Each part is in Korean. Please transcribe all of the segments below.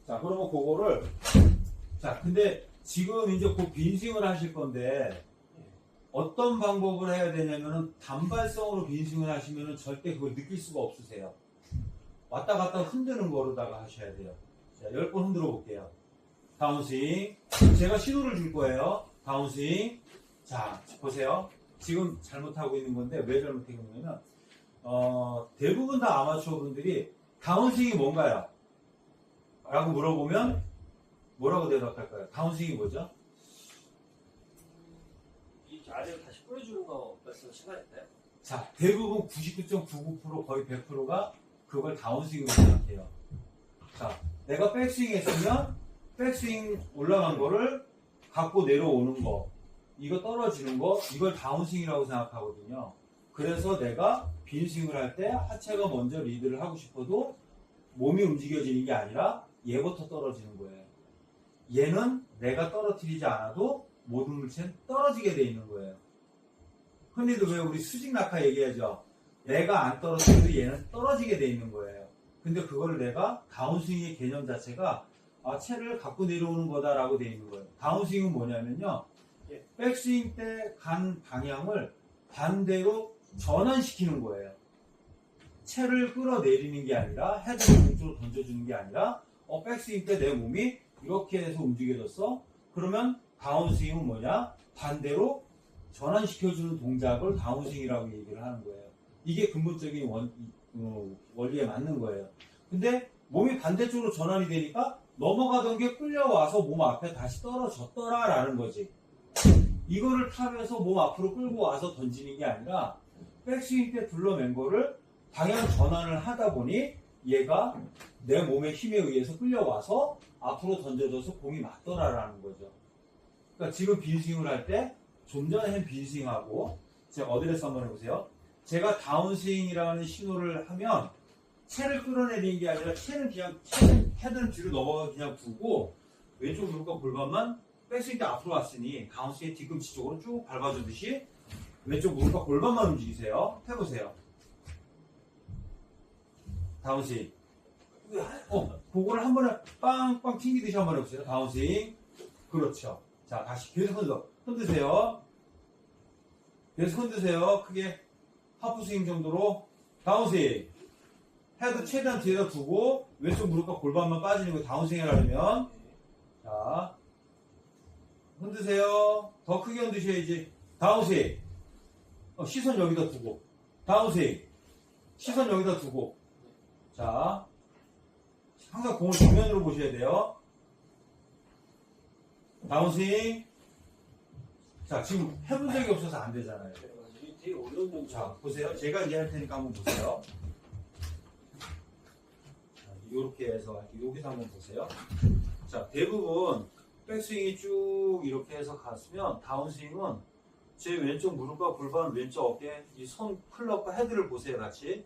자, 그러면 그거를, 자, 근데 지금 이제 그 빈스윙을 하실 건데, 어떤 방법을 해야 되냐면은, 단발성으로 빈스윙을 하시면은 절대 그걸 느낄 수가 없으세요. 왔다 갔다 흔드는 거로다가 하셔야 돼요. 자, 10번 흔들어 볼게요. 다운스윙. 제가 신호를 줄 거예요. 다운스윙. 자, 보세요. 지금 잘못하고 있는 건데, 왜 잘못하고 있냐면, 대부분 다 아마추어 분들이 다운스윙이 뭔가요? 라고 물어보면 뭐라고 대답할까요? 다운스윙이 뭐죠? 이 아래를 다시 뿌려주는 거 말씀하시나요? 자, 대부분 99.99% 거의 100%가 그걸 다운스윙으로 생각해요. 자, 내가 백스윙 했으면 백스윙 올라간 거를 갖고 내려오는 거, 이거 떨어지는 거, 이걸 다운스윙이라고 생각하거든요. 그래서 내가 빈스윙을 할 때 하체가 먼저 리드를 하고 싶어도 몸이 움직여지는 게 아니라 얘부터 떨어지는 거예요. 얘는 내가 떨어뜨리지 않아도 모든 물체는 떨어지게 돼 있는 거예요. 흔히도 왜 우리 수직 낙하 얘기하죠? 내가 안 떨어뜨려도 얘는 떨어지게 돼 있는 거예요. 근데 그거를 내가 다운스윙의 개념 자체가 채를 갖고 내려오는 거다라고 돼 있는 거예요. 다운스윙은 뭐냐면요, 백스윙 때 간 방향을 반대로 전환시키는 거예요. 채를 끌어내리는 게 아니라 헤드를 공쪽으로 던져주는 게 아니라 백스윙 때 내 몸이 이렇게 해서 움직여졌어. 그러면 다운스윙은 뭐냐? 반대로 전환시켜주는 동작을 다운스윙이라고 얘기를 하는 거예요. 이게 근본적인 원리에 맞는 거예요. 근데 몸이 반대쪽으로 전환이 되니까 넘어가던 게 끌려와서 몸 앞에 다시 떨어졌더라라는 거지. 이거를 탑에서 몸 앞으로 끌고 와서 던지는 게 아니라 백스윙 때 둘러맨 거를 방향 전환을 하다 보니 얘가 내 몸의 힘에 의해서 끌려와서 앞으로 던져져서 공이 맞더라라는 거죠. 그러니까 지금 빈스윙을 할 때 좀 전에 빈스윙하고 제가 어드레스 한번 해보세요. 제가 다운스윙이라는 신호를 하면 채를 끌어내리는 게 아니라 채는 그냥 헤드는 뒤로 넘어가 그냥 두고 왼쪽 무릎과 골반만 백스윙 때 앞으로 왔으니 다운스윙 뒤꿈치 쪽으로 쭉 밟아주듯이 왼쪽 무릎과 골반만 움직이세요. 해보세요. 다운스윙. 그거를 한 번에 빵빵 튕기듯이 한번 해보세요. 다운스윙. 그렇죠. 자, 다시 계속 흔드세요. 계속 흔드세요. 크게 하프스윙 정도로. 다운스윙. 헤드 최대한 뒤에다 두고 왼쪽 무릎과 골반만 빠지는 거 다운스윙 하려면. 자, 흔드세요. 더 크게 흔드셔야지. 다운스윙. 시선 여기다 두고. 다운스윙. 시선 여기다 두고. 자, 항상 공을 정면으로 보셔야 돼요. 다운스윙. 자, 지금 해본 적이 없어서 안 되잖아요. 되게 어려운 점. 자, 보세요. 제가 이제 할 테니까 한번 보세요. 이렇게 해서, 여기서 한번 보세요. 자, 대부분 백스윙이 쭉 이렇게 해서 갔으면 다운스윙은 제 왼쪽 무릎과 골반, 왼쪽 어깨, 이 손 클럽과 헤드를 보세요, 같이.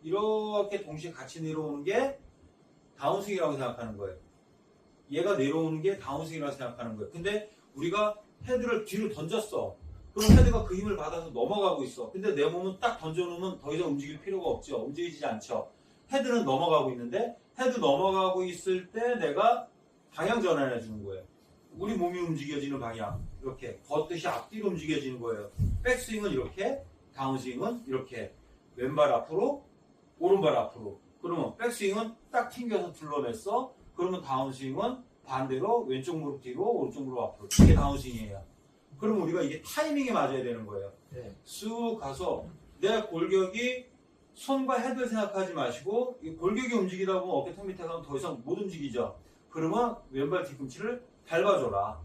이렇게 동시에 같이 내려오는 게 다운스윙이라고 생각하는 거예요. 얘가 내려오는 게 다운스윙이라고 생각하는 거예요. 근데 우리가 헤드를 뒤로 던졌어. 그럼 헤드가 그 힘을 받아서 넘어가고 있어. 근데 내 몸은 딱 던져놓으면 더 이상 움직일 필요가 없죠. 움직이지 않죠. 헤드는 넘어가고 있는데 헤드 넘어가고 있을 때 내가 방향 전환해 주는 거예요. 우리 몸이 움직여지는 방향. 이렇게 걷듯이 앞뒤로 움직여지는 거예요. 백스윙은 이렇게, 다운스윙은 이렇게. 왼발 앞으로, 오른발 앞으로. 그러면 백스윙은 딱 튕겨서 둘러맸어. 그러면 다운스윙은 반대로 왼쪽 무릎 뒤로, 오른쪽 무릎 앞으로. 이게 다운스윙이에요. 그러면 우리가 이게 타이밍에 맞아야 되는 거예요. 네. 쑥 가서 내 골격이 손과 헤드를 생각하지 마시고 이 골격이 움직이다 보면 어깨 턱 밑에 가면 더 이상 못 움직이죠. 그러면 왼발 뒤꿈치를 밟아줘라.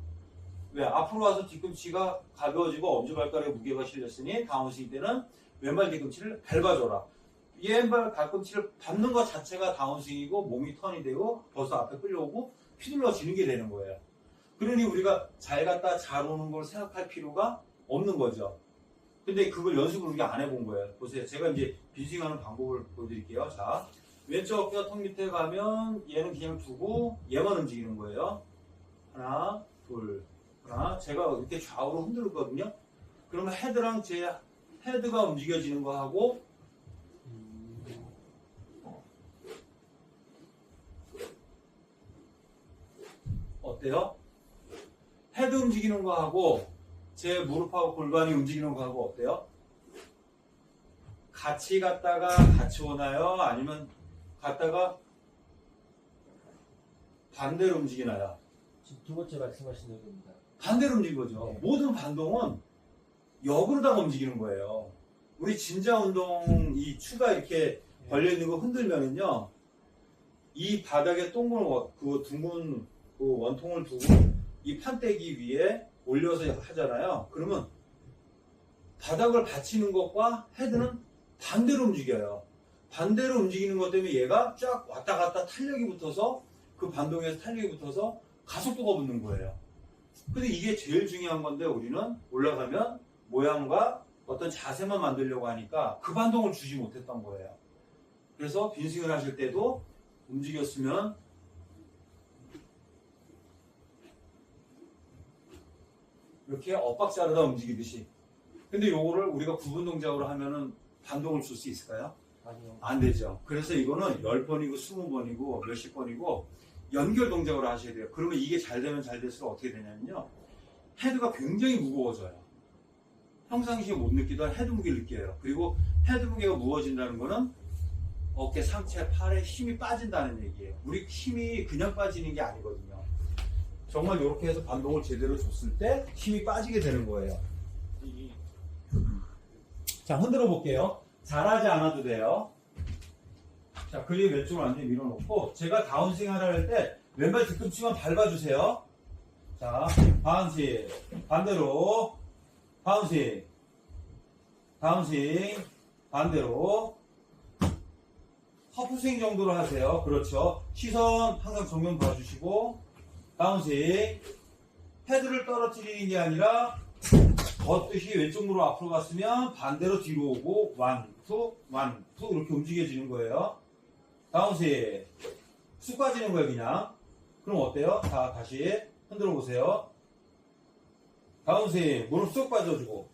왜? 앞으로 와서 뒤꿈치가 가벼워지고 엄지발가락에 무게가 실렸으니 다운스윙 때는 왼발 뒤꿈치를 밟아줘라. 이 왼발 발꿈치를 밟는 것 자체가 다운스윙이고 몸이 턴이 되고 벌써 앞에 끌려오고 휘둘러지는 게 되는 거예요. 그러니 우리가 잘 갔다 잘 오는 걸 생각할 필요가 없는 거죠. 근데 그걸 연습을 우리가 안 해본 거예요. 보세요. 제가 이제 빈스윙하는 방법을 보여드릴게요. 자, 왼쪽 어깨가 턱 밑에 가면 얘는 그냥 두고 얘만 움직이는 거예요. 하나, 둘, 하나. 제가 이렇게 좌우로 흔들거든요. 그러면 헤드랑 제 헤드가 움직여지는 거 하고 어때요? 헤드 움직이는 거하고 제 무릎하고 골반이 움직이는 거하고 어때요? 같이 갔다가 같이 오나요? 아니면 갔다가 반대로 움직이나요? 지금 두 번째 말씀하신 내용입니다. 반대로 움직인 거죠. 네. 모든 반동은 역으로다가 움직이는 거예요. 우리 진자 운동 이 추가 이렇게 벌려 있는 거 흔들면은요, 이 바닥에 그 둥근 그 원통을 두고 이 판때기 위에 올려서 하잖아요. 그러면 바닥을 받치는 것과 헤드는 반대로 움직여요. 반대로 움직이는 것 때문에 얘가 쫙 왔다 갔다 탄력이 붙어서 그 반동에서 탄력이 붙어서 가속도가 붙는 거예요. 근데 이게 제일 중요한 건데 우리는 올라가면 모양과 어떤 자세만 만들려고 하니까 그 반동을 주지 못했던 거예요. 그래서 빈스윙을 하실 때도 움직였으면 이렇게 엇박자르다 움직이듯이. 근데 요거를 우리가 구분 동작으로 하면은 반동을 줄 수 있을까요? 아니요. 안 되죠. 그래서 이거는 10번이고 20번이고 몇십 번이고 연결 동작으로 하셔야 돼요. 그러면 이게 잘 되면 잘 될수록 어떻게 되냐면요, 헤드가 굉장히 무거워져요. 평상시에 못 느끼던 헤드 무게를 느껴요. 그리고 헤드 무게가 무거워진다는 거는 어깨, 상체, 팔에 힘이 빠진다는 얘기예요. 우리 힘이 그냥 빠지는 게 아니거든요. 정말 이렇게 해서 반동을 제대로 줬을 때 힘이 빠지게 되는 거예요. 자, 흔들어 볼게요. 잘하지 않아도 돼요. 자, 그립 왼쪽으로 완전히 밀어놓고 제가 다운스윙 하라 할 때 왼발 뒤꿈치만 밟아주세요. 자, 다운스윙 반대로, 다운스윙, 다운스윙 반대로, 하프스윙 정도로 하세요. 그렇죠. 시선 항상 정면 봐주시고, 다운스윙, 헤드를 떨어뜨리는 게 아니라 걷듯이 왼쪽 무릎 앞으로 갔으면 반대로 뒤로 오고 원투 이렇게 움직여지는 거예요. 다운스윙 쑥 빠지는 거예요. 그냥. 그럼 어때요? 자, 다시 흔들어 보세요. 다운스윙 무릎 쑥 빠져주고,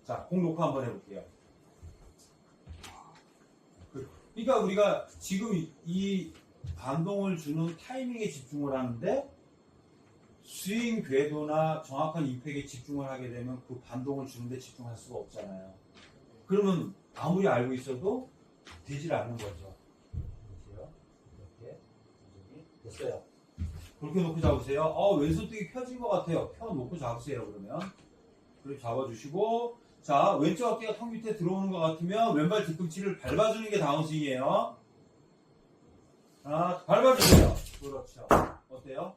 자, 공 놓고 한번 해볼게요. 그러니까 우리가 지금 이 반동을 주는 타이밍에 집중을 하는데 스윙 궤도나 정확한 임팩에 집중을 하게 되면 그 반동을 주는데 집중할 수가 없잖아요. 그러면 아무리 알고 있어도 되질 않는 거죠. 이렇게 됐어요. 그렇게 놓고 잡으세요. 왼손등이 펴진 것 같아요. 펴 놓고 잡으세요. 그러면 그렇게 잡아주시고, 자, 왼쪽 어깨가 턱 밑에 들어오는 것 같으면 왼발 뒤꿈치를 밟아주는 게 다운스윙이에요. 자, 밟아주세요. 그렇죠. 어때요?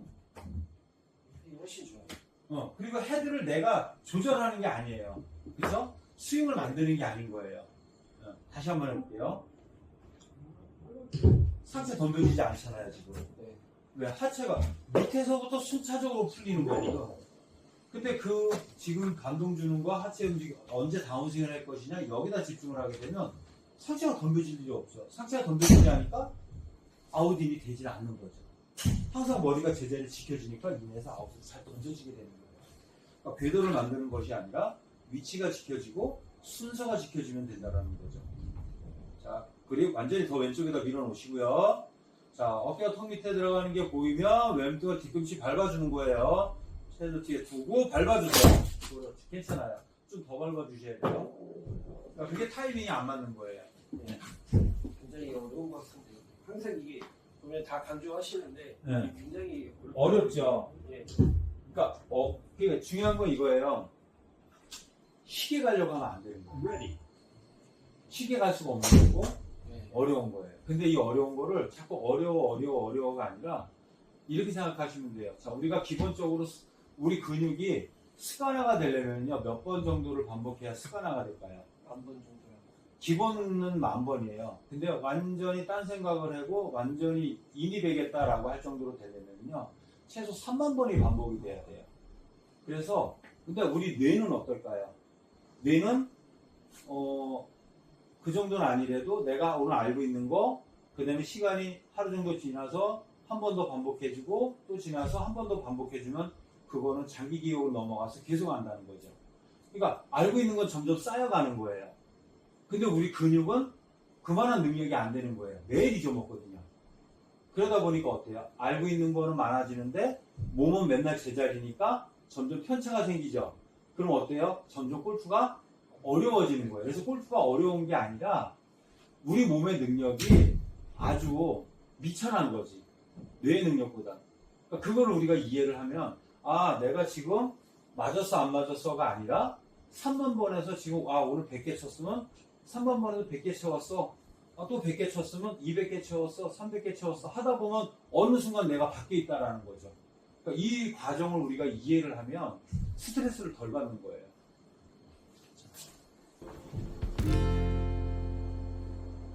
이게 훨씬 좋아요. 그리고 헤드를 내가 조절하는 게 아니에요. 그죠? 스윙을 만드는 게 아닌 거예요. 다시 한번 해볼게요. 상체 덤벼지지 않잖아요, 지금. 네. 왜? 하체가 밑에서부터 순차적으로 풀리는 거예요. 근데 지금 반동 주는 거 하체 움직임 언제 다운스윙을 할 것이냐 여기다 집중을 하게 되면 상체가 덤벼질 일이 없죠. 상체가 덤벼지지 않으니까 아웃인이 되질 않는 거죠. 항상 머리가 제자리를 지켜주니까 인에서 아웃을 잘 던져지게 되는 거예요. 그러니까 궤도를 만드는 것이 아니라 위치가 지켜지고 순서가 지켜지면 된다는 거죠. 자, 그리고 완전히 더 왼쪽에다 밀어놓으시고요. 자, 어깨가 턱 밑에 들어가는 게 보이면 왼쪽 뒤꿈치 밟아주는 거예요. 헤드 뒤에 두고 밟아주세요. 그렇지, 괜찮아요. 좀 더 밟아주셔야 돼요. 그러니까 그게 타이밍이 안 맞는 거예요. 굉장히 어려운 것 같은데 항상 이게 보면 다 강조하시는데 네. 이게 굉장히 어렵죠. 예. 그러니까 중요한 건 이거예요. 쉽게 가려고 하면 안 되는 거예요. 쉽게 갈 수가 없는 거고 네. 어려운 거예요. 근데 이 어려운 거를 자꾸 어려워가 아니라 이렇게 생각하시면 돼요. 자, 우리가 기본적으로 우리 근육이 습관화가 되려면요 몇 번 정도를 반복해야 습관화가 될까요? 10,000번 정도요. 기본은 10,000번이에요. 근데 완전히 딴 생각을 하고 완전히 인이되겠다라고 할 정도로 되려면요 최소 30,000번이 반복이 돼야 돼요. 그래서 근데 우리 뇌는 어떨까요? 뇌는 그 정도는 아니래도 내가 오늘 알고 있는 거, 그 다음에 시간이 하루 정도 지나서 한 번 더 반복해주고 또 지나서 한 번 더 반복해주면 그거는 장기 기억으로 넘어가서 계속 한다는 거죠. 그러니까 알고 있는 건 점점 쌓여가는 거예요. 근데 우리 근육은 그만한 능력이 안 되는 거예요. 매일 잊어먹거든요. 그러다 보니까 어때요? 알고 있는 거는 많아지는데 몸은 맨날 제자리니까 점점 편차가 생기죠. 그럼 어때요? 점점 골프가 어려워지는 거예요. 그래서 골프가 어려운 게 아니라 우리 몸의 능력이 아주 미천한 거지. 뇌의 능력보다. 그러니까 그걸 우리가 이해를 하면 아 내가 지금 맞았어 안 맞았어가 아니라 3번 번에서 지금 오늘 100개 쳤으면 3번 번에서 100개 채웠어. 또 100개 쳤으면 200개 채웠어. 300개 채웠어. 하다 보면 어느 순간 내가 밖에 있다라는 거죠. 그러니까 이 과정을 우리가 이해를 하면 스트레스를 덜 받는 거예요.